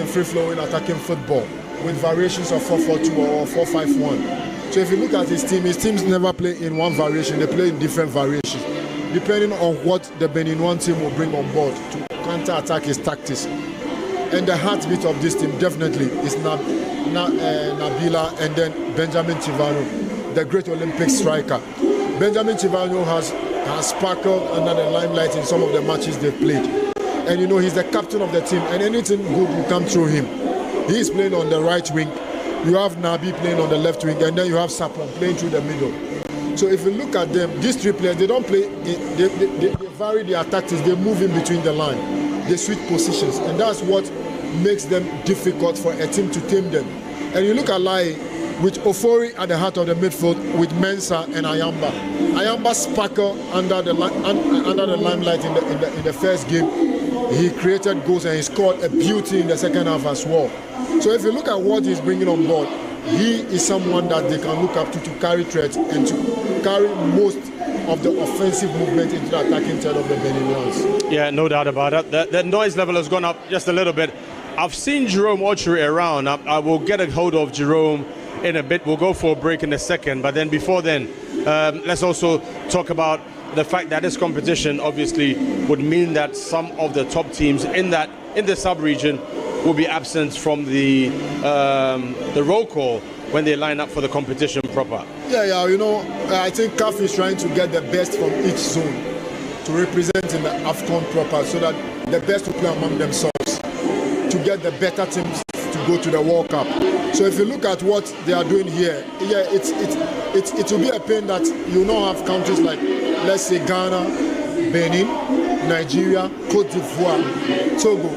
free-flowing attacking football with variations of 4-4-2 or 4-5-1. So if you look at his teams never play in one variation, they play in different variations, depending on what the Benin one team will bring on board to counter-attack his tactics. And the heartbeat of this team definitely is Nabila and then Benjamin Chivano, the great Olympic striker. Benjamin Chivano has sparkled under the limelight in some of the matches they've played. And you know, he's the captain of the team, and anything good will come through him. He's playing on the right wing. You have Nabi playing on the left wing, and then you have Sapon playing through the middle. So if you look at them, these three players, they don't play, they vary their tactics, they move in between the line. They switch positions, and that's what makes them difficult for a team to tame them. And you look at Lai with Ofori at the heart of the midfield with Mensah and Ayamba. Ayamba sparkled under the limelight in the first game. He created goals and he scored a beauty in the second half as well. So if you look at what he's bringing on board, he is someone that they can look up to carry threats and to carry most of the offensive movement into the attacking third of the Benin ones. Yeah, no doubt about it. The noise level has gone up just a little bit. I've seen Jerome Ochiri around. I will get a hold of Jerome in a bit. We'll go for a break in a second. But then before then, let's also talk about the fact that this competition obviously would mean that some of the top teams in the sub-region will be absent from the roll call when they line up for the competition proper. Yeah, you know, I think CAF is trying to get the best from each zone to represent in the AFCON proper, so that the best will play among themselves to get the better teams to go to the World Cup. So if you look at what they are doing here, yeah, it will be a pain that you now have countries like, let's say, Ghana, Benin, Nigeria, Cote d'Ivoire, Togo.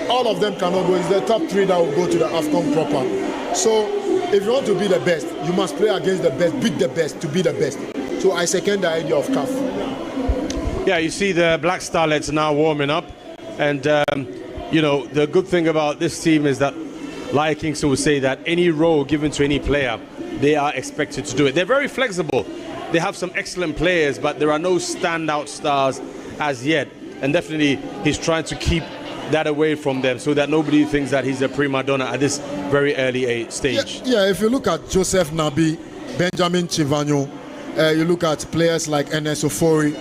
All of them cannot go. It's the top three that will go to the AFCON proper. So if you want to be the best, you must play against the best, beat the best to be the best. So I second the idea of CAF. Yeah, you see the Black Starlets now warming up. And, you know, the good thing about this team is that, like Kingston would say, that any role given to any player, they are expected to do it. They're very flexible. They have some excellent players, but there are no standout stars as yet. And definitely he's trying to keep that away from them so that nobody thinks that he's a prima donna at this very early stage. Yeah, if you look at Joseph Nabi, Benjamin Chivano, you look at players like Enes Ofori,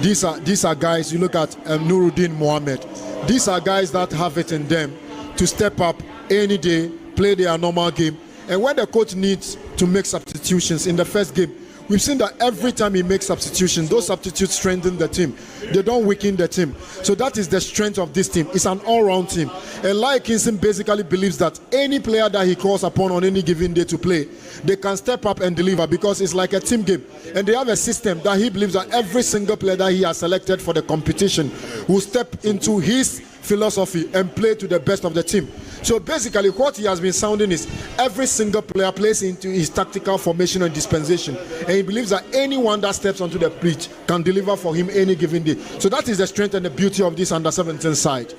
these are guys, you look at Nuruddin Mohamed, these are guys that have it in them to step up any day, play their normal game. And when the coach needs to make substitutions in the first game, we've seen that every time he makes substitutions, those substitutes strengthen the team. They don't weaken the team. So that is the strength of this team. It's an all-round team. And like Kingston basically believes that any player that he calls upon on any given day to play, they can step up and deliver because it's like a team game. And they have a system that he believes that every single player that he has selected for the competition will step into his philosophy and play to the best of the team. So basically what he has been sounding is every single player plays into his tactical formation and dispensation, and he believes that anyone that steps onto the pitch can deliver for him any given day. So that is the strength and the beauty of this under-17 side.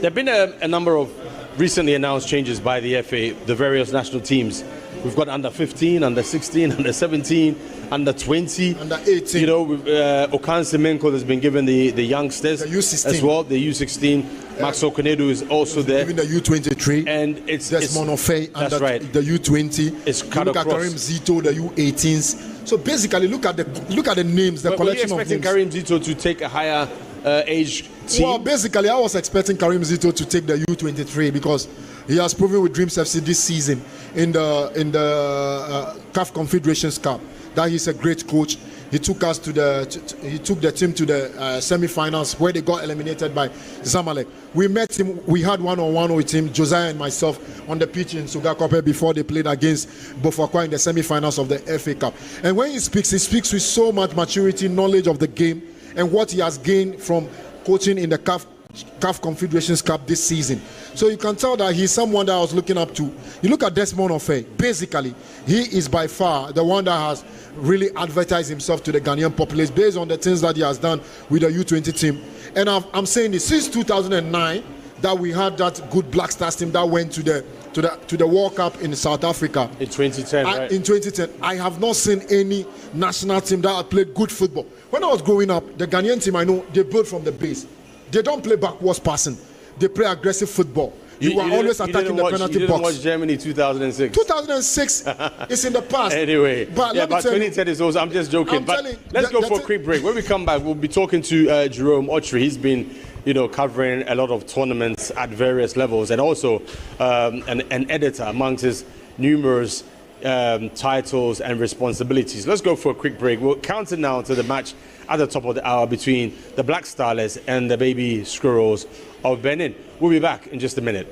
There have been a number of recently announced changes by the FA, the various national teams. We've got under 15, under 16, under 17, under 20, under 18. You know, Okan Semenko has been given the youngsters the U16 as well, the U16. Max Okonedu is also there. Even the U23. And it's Monofei under right. the U20. It's cut across. Look at Karim Zito, the U18s. So basically, look at the names, the collection of names. Were you expecting Karim Zito to take a higher age team? Well, basically, I was expecting Karim Zito to take the U23 because he has proven with Dreams FC this season in the CAF Confederations Cup that he's a great coach. He took us to the team to the semi-finals where they got eliminated by Zamalek. We met him. We had one-on-one with him, Josiah and myself, on the pitch in Sugakope before they played against Bofakwa in the semi-finals of the FA Cup. And when he speaks with so much maturity, knowledge of the game, and what he has gained from coaching in the CAF Confederations Cup this season. So you can tell that he's someone that I was looking up to. You look at Desmond Ofe, basically, he is by far the one that has really advertised himself to the Ghanaian populace based on the things that he has done with the U20 team. And I'm saying this since 2009 that we had that good Black Stars team that went to the World Cup in South Africa. In 2010, right? In 2010, I have not seen any national team that had played good football. When I was growing up, the Ghanaian team, I know, they build from the base. They don't play backwards passing. They play aggressive football. You were always attacking the penalty you didn't box. watch Germany 2006. 2006 is in the past. Anyway, but 2010 is also. I'm just joking. Let's go for a quick break. When we come back, we'll be talking to Jerome Autry. He's been, covering a lot of tournaments at various levels, and also an editor amongst his numerous titles and responsibilities. Let's go for a quick break. We'll count it now to the match at the top of the hour between the Black Starlets and the Baby Squirrels of Benin. We'll be back in just a minute.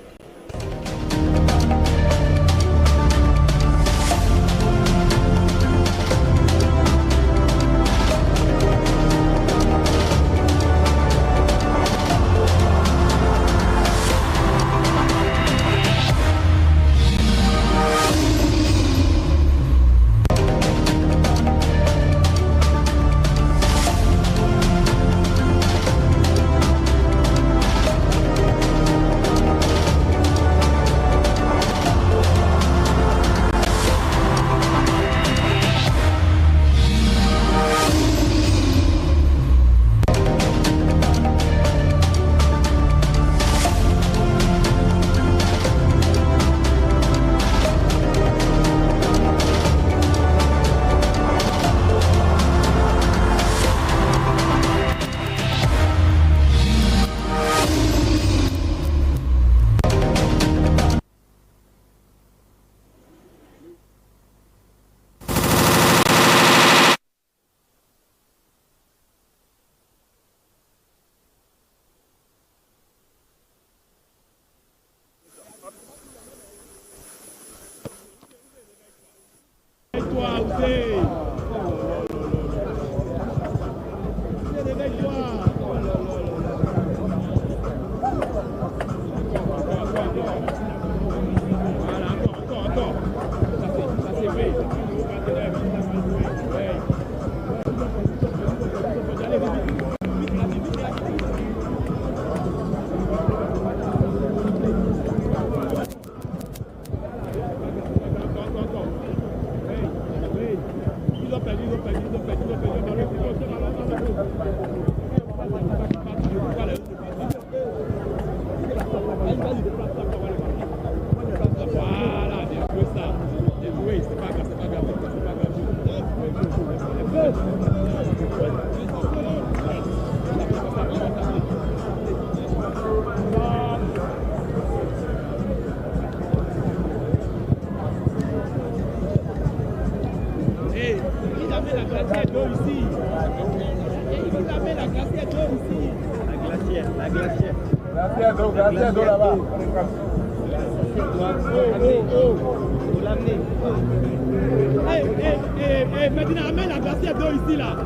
Medina, amène la glacière d'eau ici là.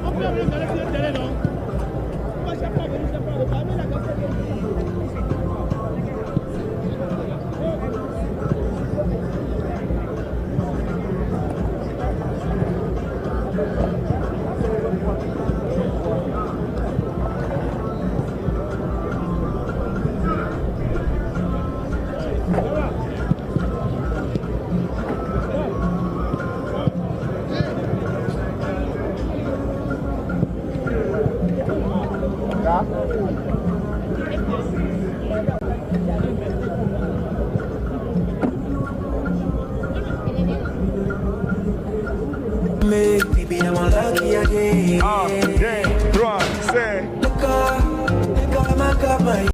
On peut regarder sur le terrain, non? Moi, je ne sais pas, amène la glacière d'eau ici. Baby, I'm unlucky again. Yeah, 3, say. Look up, my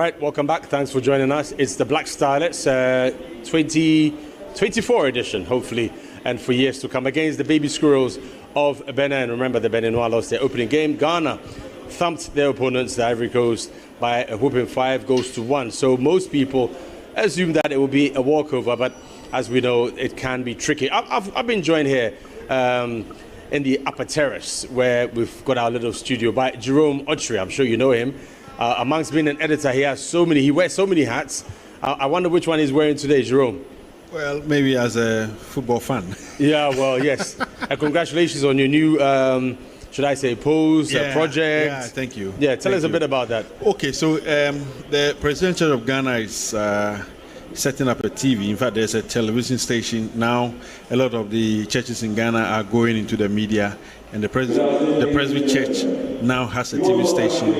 right, welcome back. Thanks for joining us. It's the Black Starlets 2024 edition, hopefully, and for years to come, against the Baby Squirrels of Benin. Remember, the Beninois lost their opening game. Ghana thumped their opponents, the Ivory Coast, by a whooping 5-1. So most people assume that it will be a walkover, but as we know, it can be tricky. I've been joined here in the upper terrace, where we've got our little studio, by Jerome Otri. I'm sure you know him. Amongst being an editor, he wears so many hats. I wonder which one he's wearing today, Jerome. Well, maybe as a football fan. Yeah, well, yes. Congratulations on your new, should I say, project. Yeah, thank you. Yeah, tell us a bit about that. Okay, so the Presidential of Ghana is setting up a TV. In fact, there's a television station now. A lot of the churches in Ghana are going into the media, and the Presby Church now has a TV station,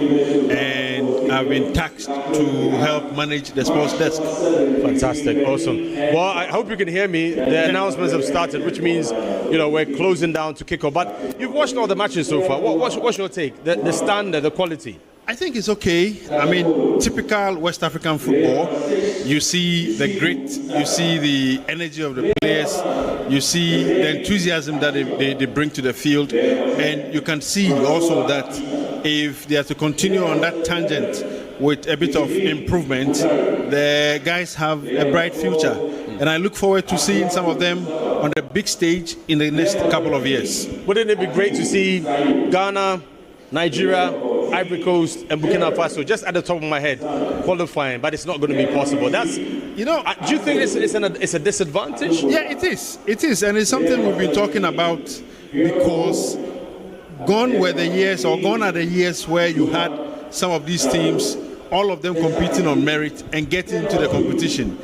and I've been tasked to help manage the sports desk. Fantastic, awesome. Well, I hope you can hear me. The announcements have started, which means, we're closing down to kick off. But you've watched all the matches so far. What's your take? The standard, the quality? I think it's okay. I mean, typical West African football. You see the grit, you see the energy of the players, you see the enthusiasm that they bring to the field, and you can see also that if they are to continue on that tangent with a bit of improvement, the guys have a bright future. And I look forward to seeing some of them on the big stage in the next couple of years. Wouldn't it be great to see Ghana, Nigeria, Ivory Coast, and Burkina Faso just at the top of my head qualifying? But it's not going to be possible. That's, do you think it's a disadvantage? Yeah, it is. It is, and it's something we've been talking about, because gone are the years where you had some of these teams, all of them competing on merit and getting into the competition.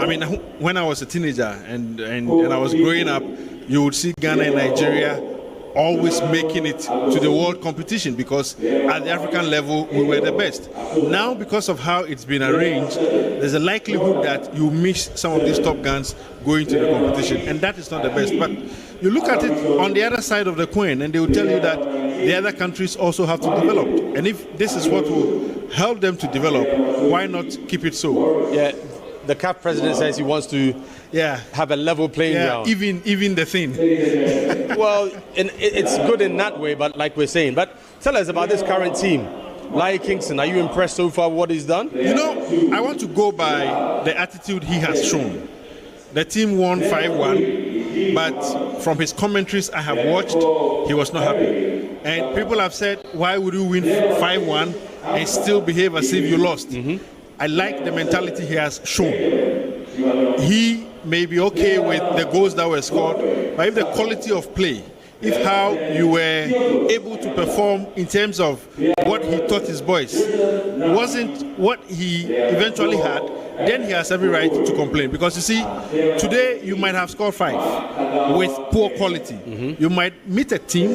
I mean, when I was a teenager and I was growing up, you would see Ghana and Nigeria always making it to the world competition, because at the African level we were the best. Now, because of how it's been arranged, there's a likelihood that you miss some of these top guns going to the competition, and that is not the best. But you look at it on the other side of the coin, and they will tell you that the other countries also have to develop, and if this is what will help them to develop, why not keep it so? Yeah. The CAF president says he wants to have a level playing ground. Even the thing. Well, it's good in that way, but like we're saying. But tell us about this current team. Lai Kingston, are you impressed so far with what he's done? I want to go by the attitude he has shown. The team won 5-1, but from his commentaries I have watched, he was not happy. And people have said, why would you win 5-1 and still behave as if you lost? Mm-hmm. I like the mentality he has shown. He may be okay with the goals that were scored, but if the quality of play, if how you were able to perform in terms of what he taught his boys wasn't what he eventually had, then he has every right to complain. Because you see, today you might have scored 5 with poor quality. Mm-hmm. You might meet a team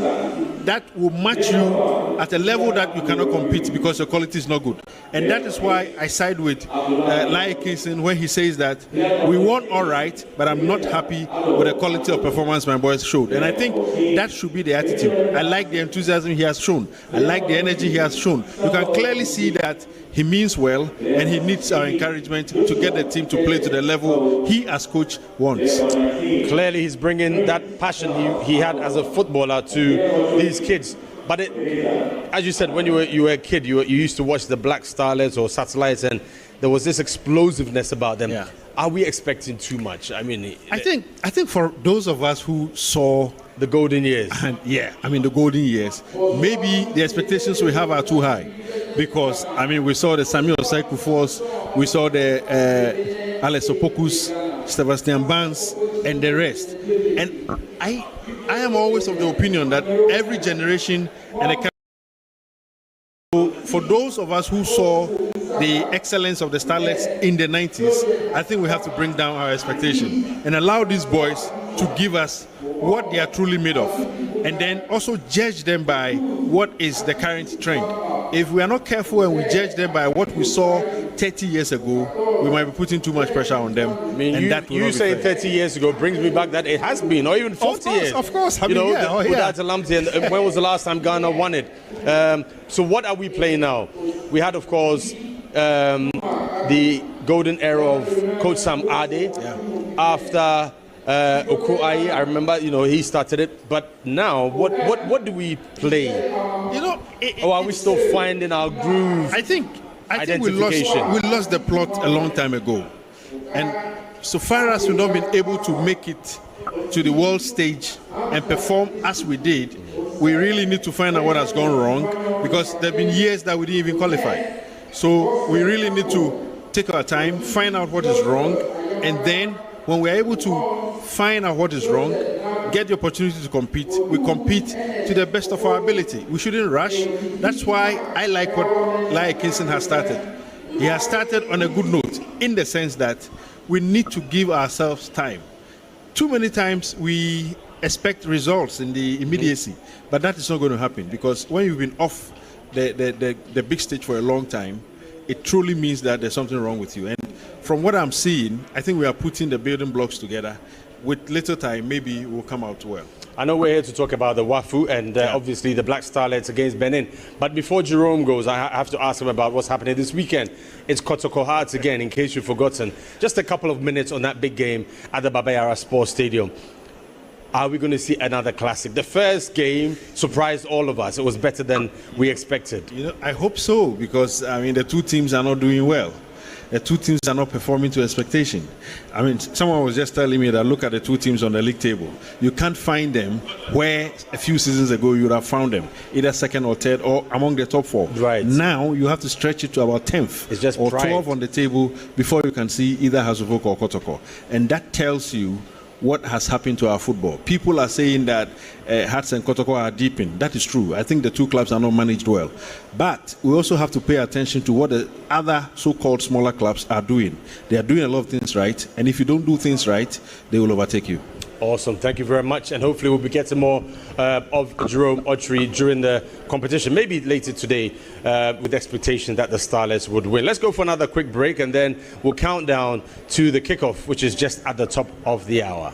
that will match you at a level that you cannot compete because your quality is not good. And that is why I side with Lai Kingston when he says that we won all right, but I'm not happy with the quality of performance my boys showed. And I think that should be the attitude. I like the enthusiasm he has shown. I like the energy he has shown. You can clearly see that he means well, and he needs our encouragement to get the team to play to the level he as coach wants. Clearly he's bringing that passion he had as a footballer to these kids. But as you said, when you were a kid, you used to watch the Black Starlets or Satellites, and there was this explosiveness about them. Yeah. Are we expecting too much? I mean, I think for those of us who saw the golden years, the golden years, maybe the expectations we have are too high, because we saw the Samuel Saikufos, we saw the Alex Opokus, Sebastian Barnes, and the rest. And I am always of the opinion that every generation and for those of us who saw the excellence of the Starlets in the 90s, I think we have to bring down our expectation and allow these boys to give us what they are truly made of, and then also judge them by what is the current trend. If we are not careful and we judge them by what we saw 30 years ago, we might be putting too much pressure on them. I mean, you saying 30 years ago brings me back that it has been, or even 40 years. Of course. When was the last time Ghana won it? So what are we playing now? We had, of course, the golden era of Coach Sam Ade. After Okuai, I remember, he started it. But now, what do we play? Or are we still finding our groove? I think we lost the plot a long time ago. And so far as we've not been able to make it to the world stage and perform as we did, we really need to find out what has gone wrong, because there have been years that we didn't even qualify. So we really need to take our time, find out what is wrong, and then when we're able to find out what is wrong, get the opportunity to compete, we compete to the best of our ability. We shouldn't rush. That's why I like what Lai Kingston has started. He has started on a good note, in the sense that we need to give ourselves time. Too many times we expect results in the immediacy, but that is not going to happen, because when you've been off the big stage for a long time, it truly means that there's something wrong with you. And from what I'm seeing, I think we are putting the building blocks together. With little time, maybe we'll come out well. I know we're here to talk about the Wafu and obviously the Black Starlets against Benin. But before Jerome goes, I have to ask him about what's happening this weekend. It's Kotoko Hearts again, in case you've forgotten. Just a couple of minutes on that big game at the Babayara Sports Stadium. Are we going to see another classic? The first game surprised all of us. It was better than we expected. I hope so, because the two teams are not doing well. The two teams are not performing to expectation. Someone was just telling me that look at the two teams on the league table. You can't find them where a few seasons ago you would have found them, either second or third or among the top four. Right. Now you have to stretch it to about 10th it's just or pride. 12 on the table before you can see either Hasubok or Kotoko. And that tells you what has happened to our football. People are saying that Hearts and Kotoko are deepened. That is true. I think the two clubs are not managed well. But we also have to pay attention to what the other so-called smaller clubs are doing. They are doing a lot of things right, and if you don't do things right, they will overtake you. Awesome. Thank you very much. And hopefully we'll be getting more of Jerome Autry during the competition, maybe later today, with the expectation that the Starlets would win. Let's go for another quick break, and then we'll count down to the kickoff, which is just at the top of the hour.